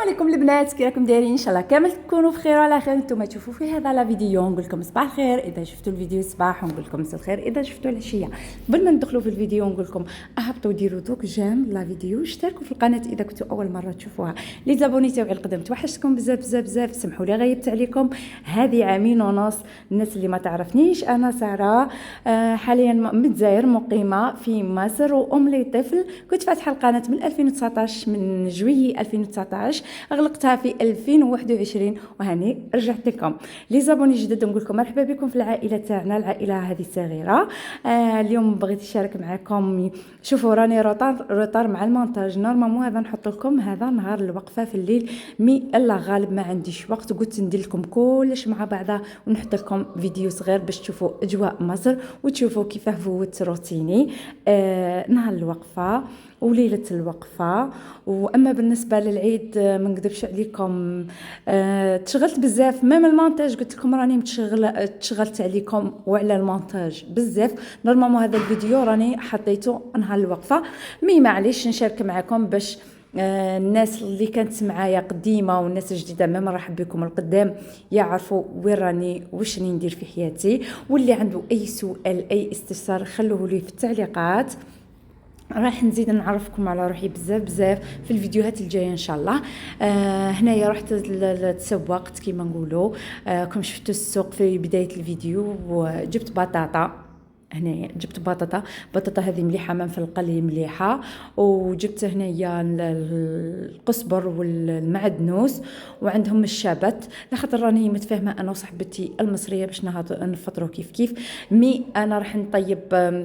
عليكم البنات، كي راكم دايرين؟ ان شاء الله كامل تكونوا بخير وعلى خير. نتوما تشوفوا في هذا لا فيديو نقول لكم صباح الخير اذا شفتوا الفيديو الصباح، ونقول لكم مساء الخير اذا شفتوا العشيه. قبل ما ندخلوا في الفيديو نقول لكم اهبطوا ديروا دوك جيم لا فيديو، اشتركوا في القناه اذا كنتوا اول مره تشوفوها، لي زابوني تاعي القدام توحشتكم بزاف بزاف بزاف. سمحوا لي غيبت عليكم هذه عامين ونص. الناس اللي ما تعرفنيش انا ساره، حاليا من الجزائر، مقيمه في مصر وام لطفل. كنت فاتحه القناه من 2019، من جويي 2019 اغلقتها في 2021 وهاني رجعت لكم. لي زابوني جدد نقول لكم مرحبا بكم في العائله تاعنا، العائله هذه الصغيره. اليوم بغيت نشارك معكم. شوفوا راني روطار مع المونتاج، نورمالمون هذا نحط لكم هذا نهار الوقفه في الليل، مي الا غالب ما عنديش وقت، قلت ندير لكم كلش مع بعضها ونحط لكم فيديو صغير باش تشوفوا اجواء مصر وتشوفوا كيفاه فوت روتيني نهار الوقفه وليله الوقفه. واما بالنسبه للعيد ما نكذبش عليكم، تشغلت بزاف، ميم المونتاج قلت لكم راني تشغلت عليكم وعلى المونتاج بزاف. نورمالمون هذا الفيديو راني حطيته نهار الوقفه، مي معليش نشارك معكم باش الناس اللي كانت معايا قديمه والناس الجديده ما مرحب بكم القدام يعرفوا وين راني واش راني ندير في حياتي. واللي عنده اي سؤال اي استفسار خلوه لي في التعليقات، راح نزيد نعرفكم على روحي بزاف بزاف في الفيديوهات الجايه ان شاء الله. هنايا رحت تسوقت كيما نقولوا، كم شفتوا السوق في بدايه الفيديو، وجبت بطاطا. هنايا جبت بطاطا هذه مليحه منفلقه لي مليحه، وجبت هنايا القزبر والمعدنوس، وعندهم الشابت. لخاطر راني متفاهمه انا وصاحبتي المصريه باش نفطروا كيف كيف. مي انا راح نطيب،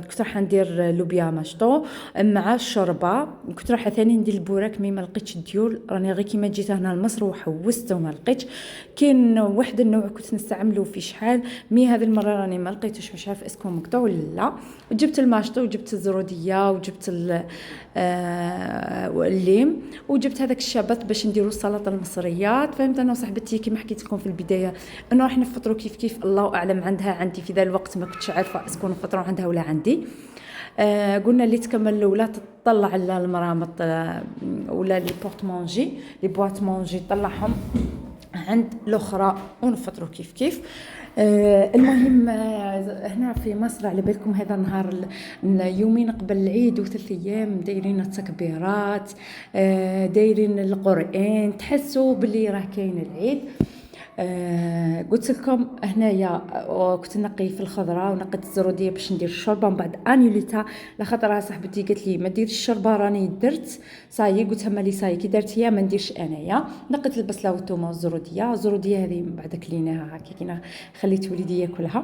كنت راح ندير لوبيا مشطو مع الشوربه، كنت راح ثاني ندير البوراك، مي ما لقيتش الديول، راني غير كيما جيت هنا لمصر وحوست وما لقيتش. كاين واحد النوع كنت نستعمله في شحال، مي هذه المره راني ما لقيتوش، مش عارف اسكو مقطوع ولا لا. وجبت الماشطو وجبت الزروديه وجبت الليم، وجبت هذاك الشابت باش نديروا السلطه المصريات. فهمت انا وصاحبتي كيما حكيت لكم في البدايه انه راح نفطروا كيف كيف، الله اعلم عندها عندي في ذا الوقت ما كنتش عارفه اسكو نفطروا عندها ولا عندي. قلنا اللي تكمل الاولى تطلع المرامط ولا لي بورت مونجي لي بواط مونجي طلعهم عند الاخرى ونفطروا كيف كيف. المهم هنا في مصر على بالكم هذا النهار يومين قبل العيد وثلاث ايام دايرين التكبيرات، دايرين القرآن، تحسوا باللي راه كاين العيد. قلت لكم هنايا كنت نقي في الخضره ونقيت الزروديه باش ندير الشوربه، من بعد انيوليتها لخاطر صاحبتي قالت لي ما ديريش الشوربه راني درت صاي. قلت لها مالي صاي كي درت هي ما نديرش انايا. نقيت البصله والثومه والزروديه هذه من بعد كليناها هكا كينا خليت وليدي ياكلها.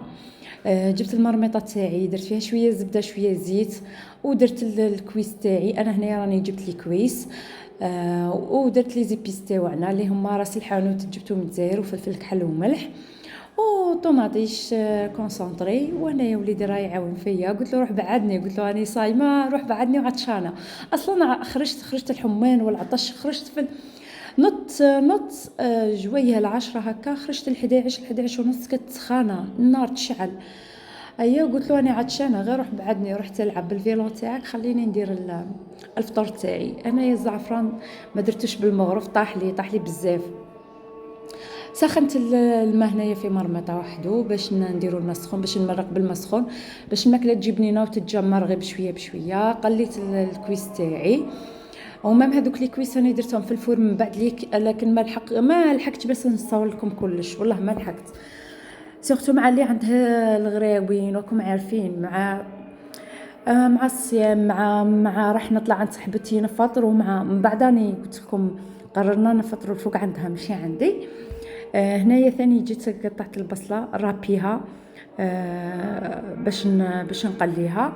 جبت المرميطه تاعي درت فيها شويه زبده شويه زيت، ودرت الكويس تاعي. انا هنايا راني جبت لي كويس، ودرت لي زيبيس تاعنا اللي هما راس الحانوت جبتو من الجزائر وفلفل كحل وملح وطوماطيش كونسونطري. وهنايا وليدي راه يعاون فيا، قلت له روح بعدني، قلت له راني صايمه روح بعدني وعطشانه. اصلا خرجت الحمان والعطش، خرجت في نط جويه العشرة هكا، خرجت ال11 ونص كانت سخانه النار تشعل. ايا قلت له انا عطشانه غير روح بعدني، رحت العب بالفيلو تاعك خليني ندير الفطور تاعي. انا يا الزعفران ما درتوش بالمغرف، طاح لي بزاف. سخنت الماء هنايا في مرمطه وحده باش نديروا الماء سخون، باش نمرق بالماء سخون باش الماكله تجي بنينه وتتجمر غير بشويه بشويه. قليت الكويس تاعي، ومام هذوك لي كويس انا درتهم في الفور من بعد ليك، لكن ما لحقتش باش نصور لكم كلش، والله ما لحقت. سورتو مع اللي عندها الغراوين وراكم عارفين، مع الصيام، مع راح نطلع عند صاحبتي نفطر، ومع من بعد راني قلت لكم قررنا نفطروا الفوق عندها ماشي عندي. هنايا ثاني جيت قطعت البصله رابيها باش نقليها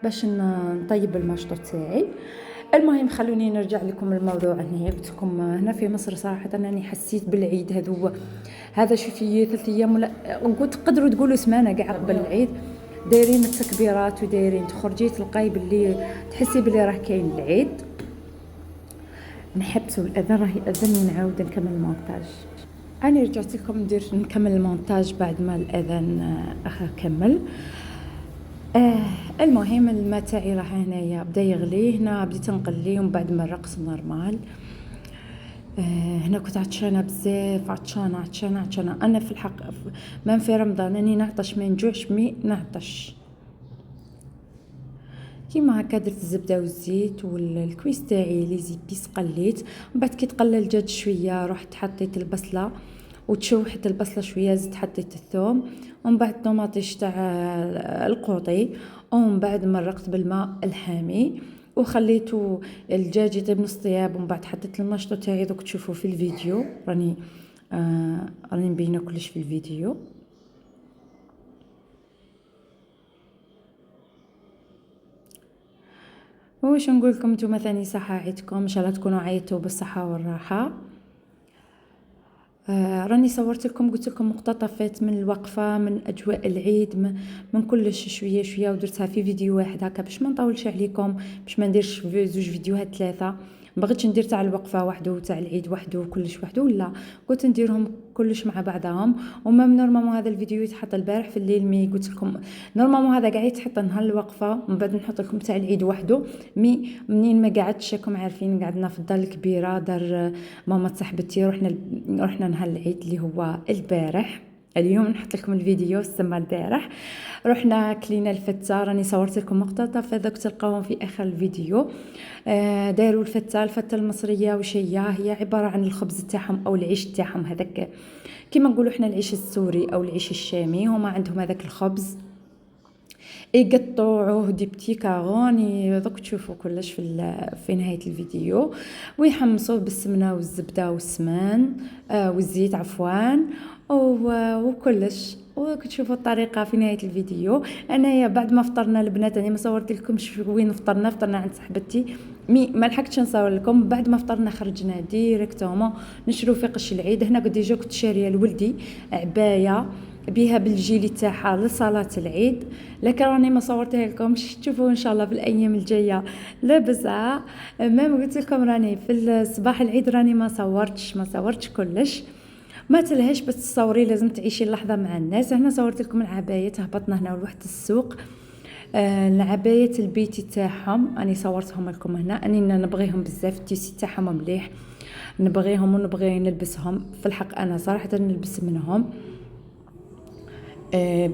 باش نطيب المشطو تاعي. المهم خلوني نرجع لكم الموضوع. هنا قلت لكم هنا في مصر صراحه انني حسيت بالعيد هذا شوفي 3 ايام ولا قلت تقدروا تقولوا سمانه كاع قبل العيد، دايرين التكبيرات ودايرين تخرجي تلقاي باللي تحسي باللي راه كاين العيد. نحبسوا الاذان راه ياذن ونعاود نكمل المونتاج. انا رجعت لكم نكمل المونتاج بعد ما الاذان كمل. المهم الماء تاعي راه هنايا بدا يغلي، هنا بديت نقلي ومن بعد ما الرقص نورمال. هنا كنت عطشانه بزاف، عطشانه. انا في الحق ما في رمضان اني نعطش، ما نجوعش مي نعطش. كيما هكا درت الزبده والزيت والكويس تاعي لي زيبيس قليت. من بعد كي تقلى الدجاج شويه رحت حطيت البصله وتشوحت البصله شويه، زدت حطيت الثوم ومن بعد طوماطيش تاع القوطي، ومن بعد مرقت بالماء الحامي وخليته الدجاج يطيب نص طياب، ومن بعد حطيت المشطو تاعي. دوك تشوفوا في الفيديو راني مبينه كلش في الفيديو. واش نقول لكم نتوما ثاني صحه عيدكم، ان شاء الله تكونوا عيطوا بالصحه والراحه. راني صورت لكم، قلت لكم مقتطفات من الوقفه، من اجواء العيد، من كلش شويه شويه، ودرتها في فيديو واحد هكا باش ما نطولش عليكم، باش ما نديرش زوج فيديوهات ثلاثه. بغيتش ندير تاع الوقفه وحده وتاع العيد وحده وكلش وحده، ولا قلت نديرهم كلش مع بعضهم. وما نورمالمون هذا الفيديو يتحط البارح في الليل، مي قلت لكم نورمالمون هذا قاعد يتحط نهار الوقفه، من بعد نحط لكم تاع العيد وحده. مي منين ما قعدتش راكم عارفين قعدنا في الدار الكبيره، دار ماما صاحبتي، رحنا نهار العيد اللي هو البارح. اليوم نحط لكم الفيديو السما البارح رحنا كلينا الفته، راني صورت لكم مقتطف هذاك تلقاوهم في اخر الفيديو. داروا الفته المصريه وشيه، هي عباره عن الخبز تاعهم او العيش تاعهم هذاك، كيما نقولوا احنا العيش السوري او العيش الشامي، هما عندهم هذاك الخبز يقطعوه دي بتي كاروني. دوك تشوفوا كلش في نهايه الفيديو، ويحمصوه بالسمنه والزبده والسمان والزيت عفوا وكلش. وكتشوفوا الطريقه في نهايه الفيديو. انايا بعد ما فطرنا البنات، انا ما صورت لكمش وين فطرنا عند صاحبتي، ما لحقتش نصور لكم. بعد ما فطرنا خرجنا ديريكتومون نشرو في قش العيد. هنا قد ديجا كنت شاريه لولدي عبايه بيها بالجيلي تاعها لصلاه العيد، لكن راني ما صورتها لكمش، تشوفوا ان شاء الله في الايام الجايه لابسها. ما قلت لكم راني في الصباح العيد راني ما صورتش كلش، ما تلهاش بس تصوري لازم تعيشي اللحظه مع الناس. هنا صورت لكم العبايات، هبطنا هنا لواحد السوق. العبايات البيتي تاعهم اني صورتهم لكم هنا، اني نبغيهم بزاف، التيسي تاعهم مليح، نبغيهم ونبغي نلبسهم. في الحق انا صراحه نلبس منهم،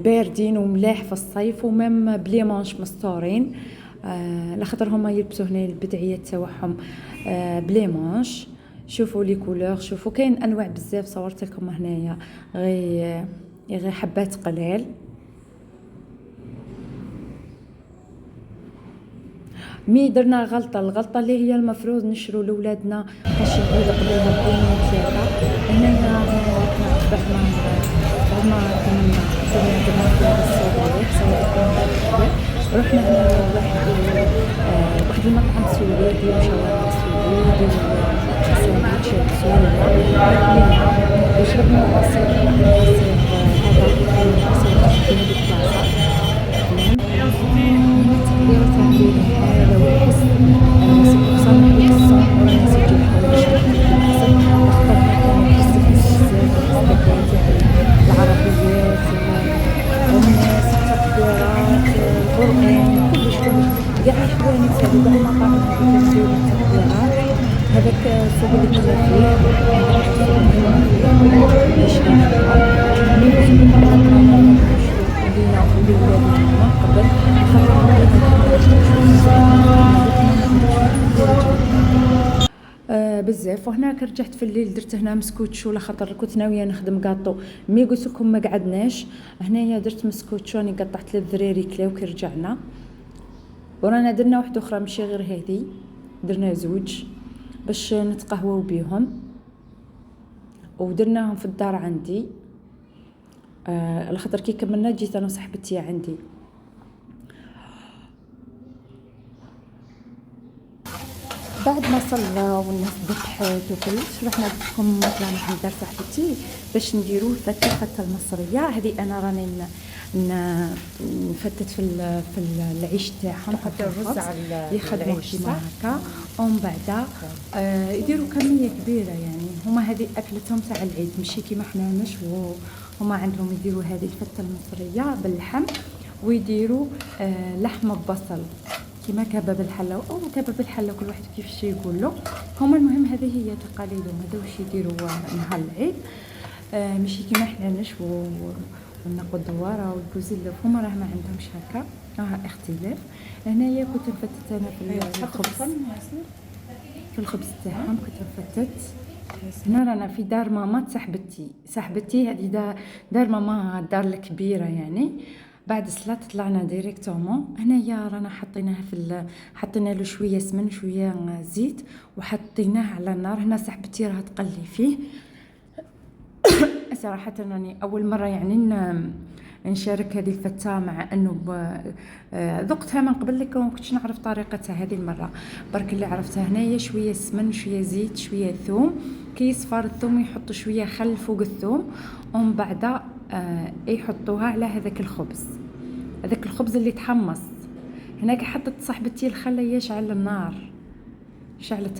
باردين وملاح في الصيف، ومام بلي مانش مستورين، لخاطر هما يلبسوا هنا البدعيه تاعهم بلي مانش. شوفوا لي كولور، شوفوا كاين انواع بزاف، صورت لكم هنايا غير حبات قلال. مي درنا الغلطه اللي هي المفروض نشرو لولادنا باش العيد قبل بيومين ثلاثه. هنايا رحنا هنا واحد المطعم سوري ديال شاورما سوري، ديال ساندويتشات سورية، وشربنا العصير هذا في هذيك البلاصة. التحضيرات تاع الليل هذا والحس صامح لك الصوم، وراني نسجل حوايج اخترنا كان بزاف العربيات والناس التحضيرات القرآن كلش كاع الحوانت هذو كاع المطاعم هذو كنديرو التحضيرات. هذاك السوق اللي كنا فيه باش قبل بزاف. وهناك رجعت في الليل درت هنا مسكوتشو، لخاطر كنت ناويه نخدم كاطو، مي قلت لكم ما قعدناش. هنايا درت مسكوتشو راني قطعت للذراري كلاو كي رجعنا. ورانا درنا واحده اخرى ماشي غير هذه، درنا زوج باش نتقهووا بيهم، ودرناهم في الدار عندي. لخاطر كي كملنا جيت انا وصاحبتي عندي. بعد ما صلى والناس ذبحت وكلش، رحنا لكم طلعنا عند دار صاحبتي باش نديروا الفته المصريه. هذه انا راني نفتت في العيش تاعهم، نحط الرز على يخدموا كيما هكا، ومن بعد يديروا كميه كبيره. يعني هما هذه اكلتهم تاع العيد، ماشي كيما حنا نشوو. هما عندهم يديروا هذه الفته المصريه باللحم، ويديروا لحم ببصل. كيما كباب الحله او كباب الحله، كل واحد كيفاش يقول له. هما المهم هذه هي تقاليدهم، هذا واش يديروا نهار العيد. ماشي كيما حنا نشوو وناخذ دواره والبوزيل، هما راه ما عندهمش هكا، راه اختلاف. هنايا كنت نفتت انا في الخبز، في الخبز تاعهم كنت نفتت. هنا رانا في دار ماما صاحبتي هذه دار ماما، دار الكبيره يعني. بعد الصلاه طلعنا ديريكتومون. هنايا رانا حطينا له شويه سمن شويه زيت وحطيناه على النار. هنا صاحبتي راها تقلي فيه. صراحه راني اول مره يعني نشارك هذه الفتة، مع انه ذقتها من قبل لك وما كنتش نعرف طريقتها. هذه المره برك اللي عرفتها. هنايا شويه سمن شويه زيت شويه ثوم، كي يصفر الثوم يحطوا شويه خل فوق الثوم، ومن بعد يحطوها على هذاك الخبز اللي تحمص. هناك حطت صاحبتي الخل، هي شعلت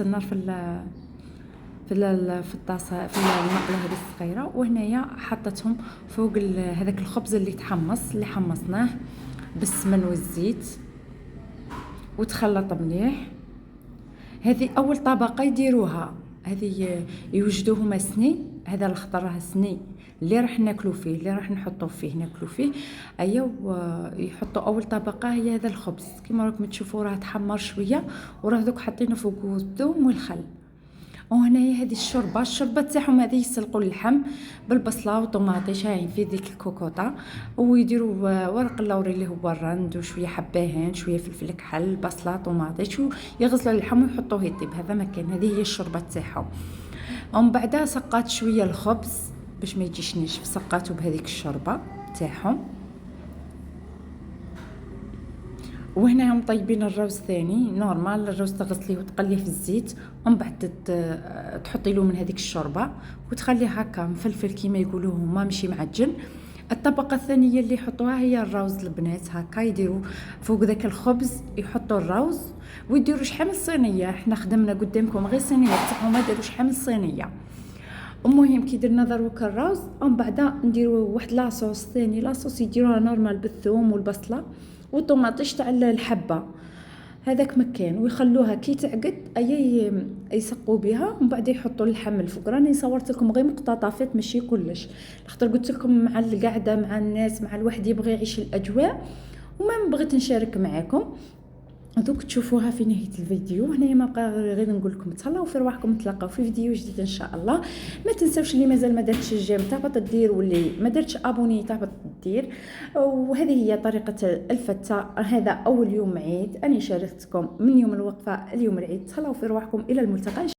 النار في الطاسه، في المقله هذه الصغيره، وهنايا حطتهم فوق هذاك الخبز اللي تحمص، اللي حمصناه بالسمن والزيت وتخلط مليح. هذه اول طبقه يديروها، هذه يوجدوهما سني. هذا الخضر راه سني اللي راح ناكلو فيه، اللي راح نحطو فيه ناكلو فيه. يحطوا اول طبقه هي هذا الخبز. كما راكم تشوفوا راه تحمر شويه، وراه دوك حاطينه فوق الثوم والخل. وهنايا هذه الشوربه تاعهم، هذه يسلقوا اللحم بالبصله وطماطي شاين في ذيك الكوكوطه، ويديروا ورق اللوري اللي هو الرند، وشويه حباهين شويه فلفل كحل بصله طماطي، يغسلوا اللحم ويحطوه يطيب. هذا مكان، هذه هي الشوربه تاعهم. ومن بعدها سقات شويه الخبز باش ما يجيش ناشف، سقاتو بهذيك الشوربه تاعهم. وهنا هم طيبين الروز ثاني نورمال. الروز تغسليه وتقليه في الزيت، ومن بعد تحطي له من هذيك الشوربه وتخليه هكا مفلفل كيما يقولوا هما، ماشي معجن. الطبقه الثانيه اللي يحطوها هي الروز. البنات هكا يديروا فوق ذاك الخبز، يحطوا الروز ويديروا شحال من صينيه. احنا خدمنا قدامكم غير صينيه تاعهم، ما داروا شحال من صينيه. المهم كي درنا دروك الروز، ومن بعد نديروا واحد لاصوص ثاني، لاصوص يديروها نورمال بالثوم والبصله والطوماطيش تاع الحبه، هذاك مكان، ويخلوها كي تعقد يسقوا بها. ومن بعد يحطوا اللحم الفوق. راني صورت لكم غير مقتطفات ماشي كلش، خاطر قلت لكم مع القعده مع الناس، مع الواحد يبغي يعيش الاجواء، وما بغيت نشارك معاكم. دوك تشوفوها في نهايه الفيديو. هنايا ما بقى غير نقول لكم تهلاو في رواحكم، نتلاقاو في فيديو جديد ان شاء الله. ما تنساوش اللي مازال ما دارتش الجيم تهبط دير، واللي ما دارتش ابوني تهبط دير. وهذه هي طريقه الفته. هذا اول يوم عيد اني شاركتكم من يوم الوقفه اليوم العيد. تهلاو في رواحكم، الى الملتقى.